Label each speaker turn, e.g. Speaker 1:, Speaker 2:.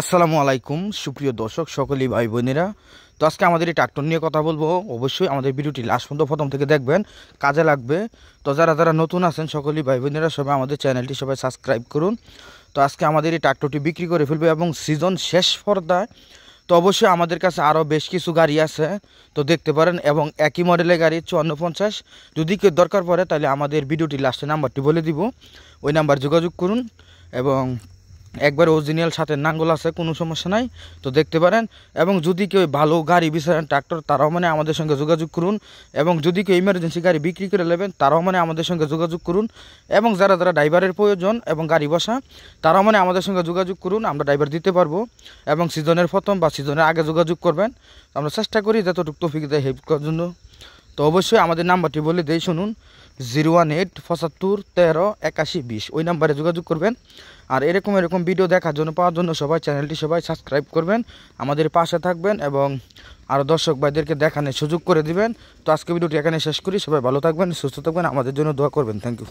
Speaker 1: আসসালামু আলাইকুম সুপ্রিয় দর্শক সকলেই ভাই বোনেরা। তো আজকে আমাদের এই ট্রাক্টর নিয়ে কথা বলবো। অবশ্যই আমাদের ভিডিওটি লাস্ট পর্যন্ত প্রথম থেকে দেখবেন, কাজে লাগবে। তো যারা যারা নতুন আছেন সকলেই ভাই বোনেরা সবাই আমাদের চ্যানেলটি সবাই সাবস্ক্রাইব করুন। তো আজকে আমাদের এই ট্রাক্টরটি বিক্রি করে ফেলবে এবং সিজন শেষ পর্দায়। তো অবশ্যই আমাদের কাছে আরও বেশ কিছু গাড়ি আছে, তো দেখতে পারেন। এবং একই মডেলের গাড়ি 5450, যদি কেউ দরকার পড়ে তাহলে আমাদের ভিডিওটি লাস্টে নাম্বারটি বলে দিব, ওই নাম্বার যোগাযোগ করুন। এবং একবার অরিজিনাল সাথে নাঙ্গল আছে, কোনো সমস্যা নাই। তো দেখতে পারেন। এবং যদি কেউ ভালো গাড়ি বিচারেন ট্রাক্টর, তারাও মানে আমাদের সঙ্গে যোগাযোগ করুন। এবং যদি কেউ ইমার্জেন্সি গাড়ি বিক্রি করে নেবেন, তারাও মানে আমাদের সঙ্গে যোগাযোগ করুন। এবং যারা যারা ড্রাইভারের প্রয়োজন এবং গাড়ি বসা, তারাও মানে আমাদের সঙ্গে যোগাযোগ করুন, আমরা ড্রাইভার দিতে পারবো। এবং সিজনের প্রথম বা সিজনের আগে যোগাযোগ করবেন, আমরা চেষ্টা করি যতটুকু তৌফিক দেয় হেল্প করার জন্য। তো অবশ্যই আমাদের নাম্বারটি বলে দেই, শুনুন। 018 75 13 81 20, ওই নাম্বারে যোগাযোগ করবেন। আর এরকম ভিডিও দেখার জন্য পাওয়ার জন্য সবাই চ্যানেলটি সবাই সাবস্ক্রাইব করবেন, আমাদের পাশে থাকবেন এবং আরও দর্শক ভাইদেরকে দেখানোর সুযোগ করে দিবেন। তো আজকে ভিডিওটি এখানে শেষ করি। সবাই ভালো থাকবেন, সুস্থ থাকবেন, আমাদের জন্য দোয়া করবেন। Thank you.